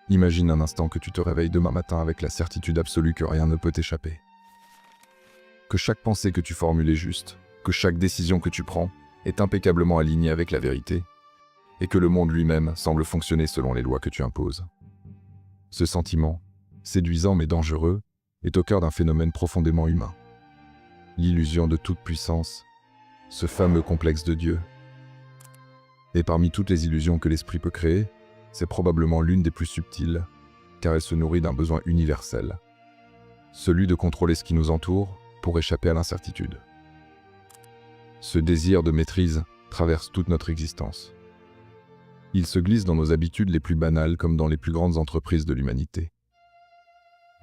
Imagine un instant que tu te réveilles demain matin avec la certitude absolue que rien ne peut t'échapper. Que chaque pensée que tu formules est juste, que chaque décision que tu prends est impeccablement alignée avec la vérité, et que le monde lui-même semble fonctionner selon les lois que tu imposes. Ce sentiment, séduisant mais dangereux, est au cœur d'un phénomène profondément humain. L'illusion de toute puissance, ce fameux complexe de Dieu. Et parmi toutes les illusions que l'esprit peut créer, c'est probablement l'une des plus subtiles, car elle se nourrit d'un besoin universel, celui de contrôler ce qui nous entoure pour échapper à l'incertitude. Ce désir de maîtrise traverse toute notre existence. Il se glisse dans nos habitudes les plus banales comme dans les plus grandes entreprises de l'humanité.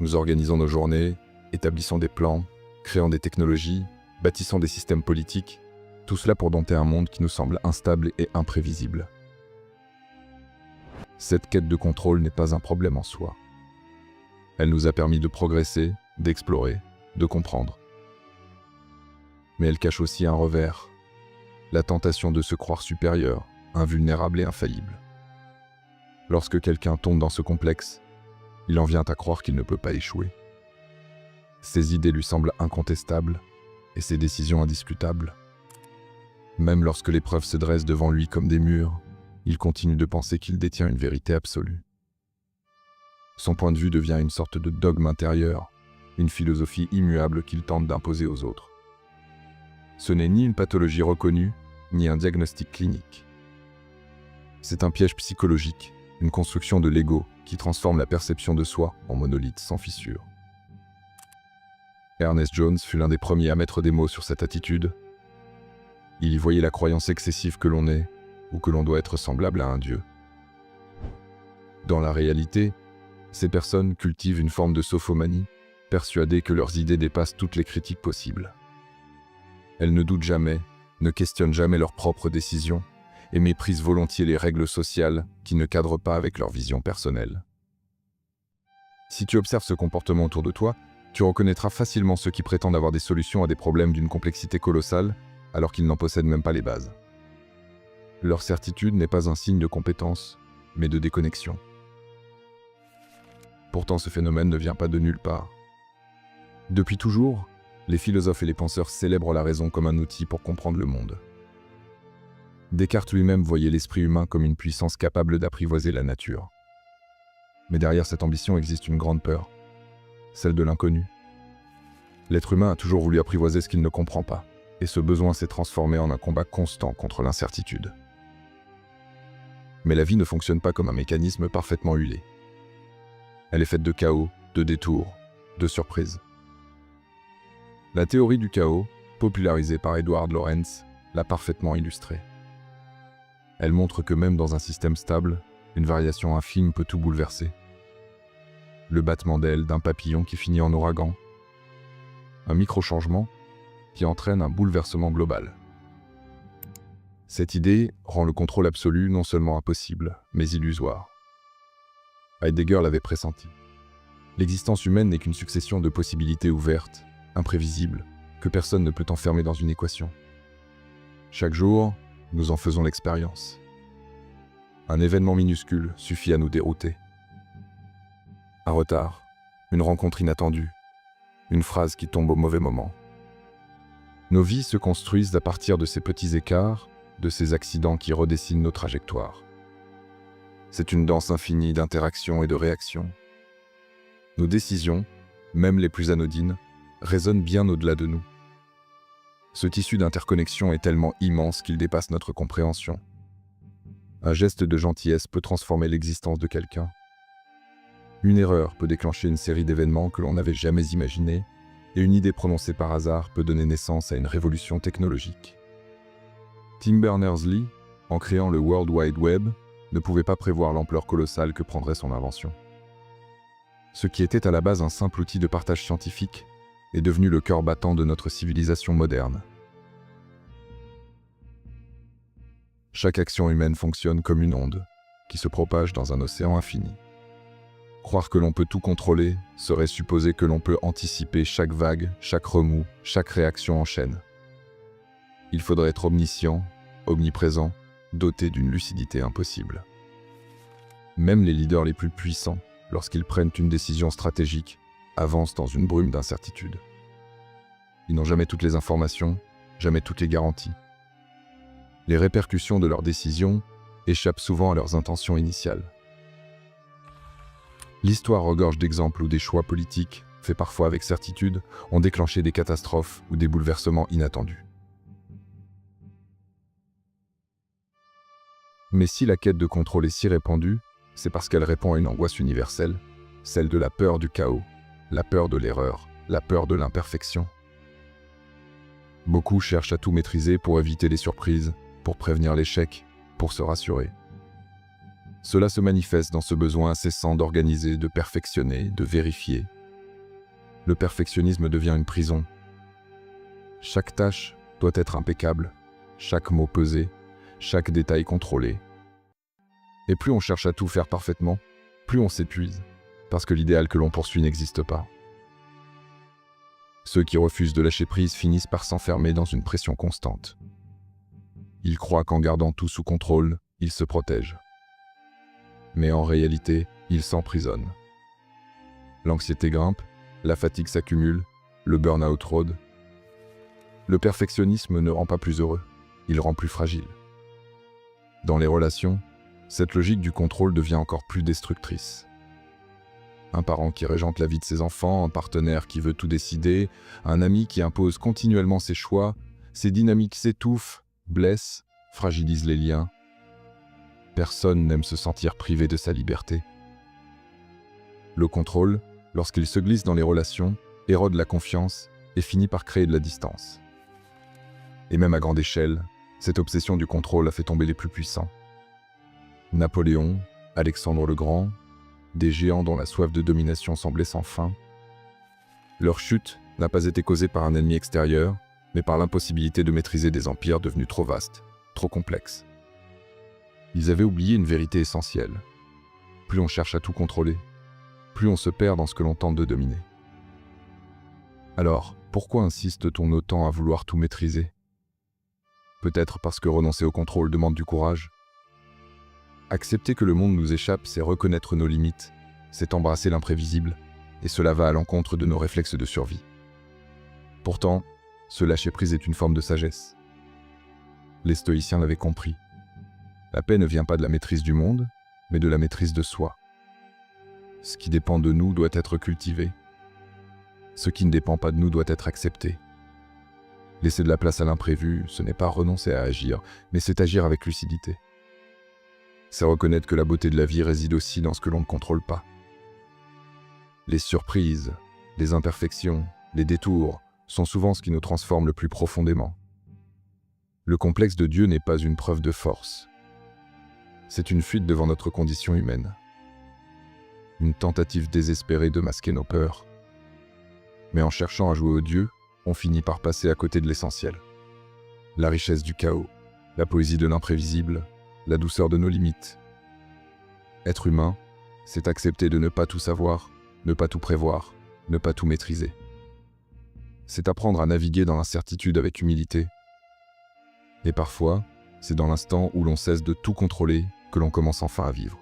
Nous organisons nos journées, établissons des plans, créant des technologies, bâtissant des systèmes politiques, tout cela pour dompter un monde qui nous semble instable et imprévisible. Cette quête de contrôle n'est pas un problème en soi. Elle nous a permis de progresser, d'explorer, de comprendre. Mais elle cache aussi un revers, la tentation de se croire supérieur, invulnérable et infaillible. Lorsque quelqu'un tombe dans ce complexe, il en vient à croire qu'il ne peut pas échouer. Ses idées lui semblent incontestables et ses décisions indiscutables. Même lorsque les preuves se dressent devant lui comme des murs, il continue de penser qu'il détient une vérité absolue. Son point de vue devient une sorte de dogme intérieur, une philosophie immuable qu'il tente d'imposer aux autres. Ce n'est ni une pathologie reconnue, ni un diagnostic clinique. C'est un piège psychologique, une construction de l'ego qui transforme la perception de soi en monolithe sans fissure. Ernest Jones fut l'un des premiers à mettre des mots sur cette attitude. Il y voyait la croyance excessive que l'on est, ou que l'on doit être semblable à un dieu. Dans la réalité, ces personnes cultivent une forme de sophomanie, persuadées que leurs idées dépassent toutes les critiques possibles. Elles ne doutent jamais, ne questionnent jamais leurs propres décisions, et méprisent volontiers les règles sociales qui ne cadrent pas avec leur vision personnelle. Si tu observes ce comportement autour de toi, tu reconnaîtras facilement ceux qui prétendent avoir des solutions à des problèmes d'une complexité colossale, alors qu'ils n'en possèdent même pas les bases. Leur certitude n'est pas un signe de compétence, mais de déconnexion. Pourtant, ce phénomène ne vient pas de nulle part. Depuis toujours, les philosophes et les penseurs célèbrent la raison comme un outil pour comprendre le monde. Descartes lui-même voyait l'esprit humain comme une puissance capable d'apprivoiser la nature. Mais derrière cette ambition existe une grande peur, celle de l'inconnu. L'être humain a toujours voulu apprivoiser ce qu'il ne comprend pas, et ce besoin s'est transformé en un combat constant contre l'incertitude. Mais la vie ne fonctionne pas comme un mécanisme parfaitement huilé. Elle est faite de chaos, de détours, de surprises. La théorie du chaos, popularisée par Edward Lorenz, l'a parfaitement illustrée. Elle montre que même dans un système stable, une variation infime peut tout bouleverser. Le battement d'ailes d'un papillon qui finit en ouragan. Un micro-changement qui entraîne un bouleversement global. Cette idée rend le contrôle absolu non seulement impossible, mais illusoire. Heidegger l'avait pressenti. L'existence humaine n'est qu'une succession de possibilités ouvertes, imprévisibles, que personne ne peut enfermer dans une équation. Chaque jour, nous en faisons l'expérience. Un événement minuscule suffit à nous dérouter. Un retard, une rencontre inattendue, une phrase qui tombe au mauvais moment. Nos vies se construisent à partir de ces petits écarts, de ces accidents qui redessinent nos trajectoires. C'est une danse infinie d'interactions et de réactions. Nos décisions, même les plus anodines, résonnent bien au-delà de nous. Ce tissu d'interconnexion est tellement immense qu'il dépasse notre compréhension. Un geste de gentillesse peut transformer l'existence de quelqu'un. Une erreur peut déclencher une série d'événements que l'on n'avait jamais imaginés, et une idée prononcée par hasard peut donner naissance à une révolution technologique. Tim Berners-Lee, en créant le World Wide Web, ne pouvait pas prévoir l'ampleur colossale que prendrait son invention. Ce qui était à la base un simple outil de partage scientifique est devenu le cœur battant de notre civilisation moderne. Chaque action humaine fonctionne comme une onde qui se propage dans un océan infini. Croire que l'on peut tout contrôler serait supposer que l'on peut anticiper chaque vague, chaque remous, chaque réaction en chaîne. Il faudrait être omniscient, omniprésent, doté d'une lucidité impossible. Même les leaders les plus puissants, lorsqu'ils prennent une décision stratégique, avancent dans une brume d'incertitude. Ils n'ont jamais toutes les informations, jamais toutes les garanties. Les répercussions de leurs décisions échappent souvent à leurs intentions initiales. L'histoire regorge d'exemples où des choix politiques, faits parfois avec certitude, ont déclenché des catastrophes ou des bouleversements inattendus. Mais si la quête de contrôle est si répandue, c'est parce qu'elle répond à une angoisse universelle, celle de la peur du chaos, la peur de l'erreur, la peur de l'imperfection. Beaucoup cherchent à tout maîtriser pour éviter les surprises, pour prévenir l'échec, pour se rassurer. Cela se manifeste dans ce besoin incessant d'organiser, de perfectionner, de vérifier. Le perfectionnisme devient une prison. Chaque tâche doit être impeccable, chaque mot pesé, chaque détail contrôlé. Et plus on cherche à tout faire parfaitement, plus on s'épuise, parce que l'idéal que l'on poursuit n'existe pas. Ceux qui refusent de lâcher prise finissent par s'enfermer dans une pression constante. Ils croient qu'en gardant tout sous contrôle, ils se protègent. Mais en réalité, ils s'emprisonnent. L'anxiété grimpe, la fatigue s'accumule, le burn-out rôde. Le perfectionnisme ne rend pas plus heureux, il rend plus fragile. Dans les relations, cette logique du contrôle devient encore plus destructrice. Un parent qui régente la vie de ses enfants, un partenaire qui veut tout décider, un ami qui impose continuellement ses choix, ces dynamiques s'étouffent, blessent, fragilisent les liens. Personne n'aime se sentir privé de sa liberté. Le contrôle, lorsqu'il se glisse dans les relations, érode la confiance et finit par créer de la distance. Et même à grande échelle, cette obsession du contrôle a fait tomber les plus puissants. Napoléon, Alexandre le Grand, des géants dont la soif de domination semblait sans fin. Leur chute n'a pas été causée par un ennemi extérieur, mais par l'impossibilité de maîtriser des empires devenus trop vastes, trop complexes. Ils avaient oublié une vérité essentielle. Plus on cherche à tout contrôler, plus on se perd dans ce que l'on tente de dominer. Alors, pourquoi insiste-t-on autant à vouloir tout maîtriser? Peut-être parce que renoncer au contrôle demande du courage. Accepter que le monde nous échappe, c'est reconnaître nos limites, c'est embrasser l'imprévisible, et cela va à l'encontre de nos réflexes de survie. Pourtant, ce lâcher-prise est une forme de sagesse. Les stoïciens l'avaient compris. La paix ne vient pas de la maîtrise du monde, mais de la maîtrise de soi. Ce qui dépend de nous doit être cultivé. Ce qui ne dépend pas de nous doit être accepté. Laisser de la place à l'imprévu, ce n'est pas renoncer à agir, mais c'est agir avec lucidité. C'est reconnaître que la beauté de la vie réside aussi dans ce que l'on ne contrôle pas. Les surprises, les imperfections, les détours sont souvent ce qui nous transforme le plus profondément. Le complexe de Dieu n'est pas une preuve de force. C'est une fuite devant notre condition humaine. Une tentative désespérée de masquer nos peurs. Mais en cherchant à jouer au Dieu, on finit par passer à côté de l'essentiel. La richesse du chaos, la poésie de l'imprévisible, la douceur de nos limites. Être humain, c'est accepter de ne pas tout savoir, ne pas tout prévoir, ne pas tout maîtriser. C'est apprendre à naviguer dans l'incertitude avec humilité. Et parfois, c'est dans l'instant où l'on cesse de tout contrôler que l'on commence enfin à vivre.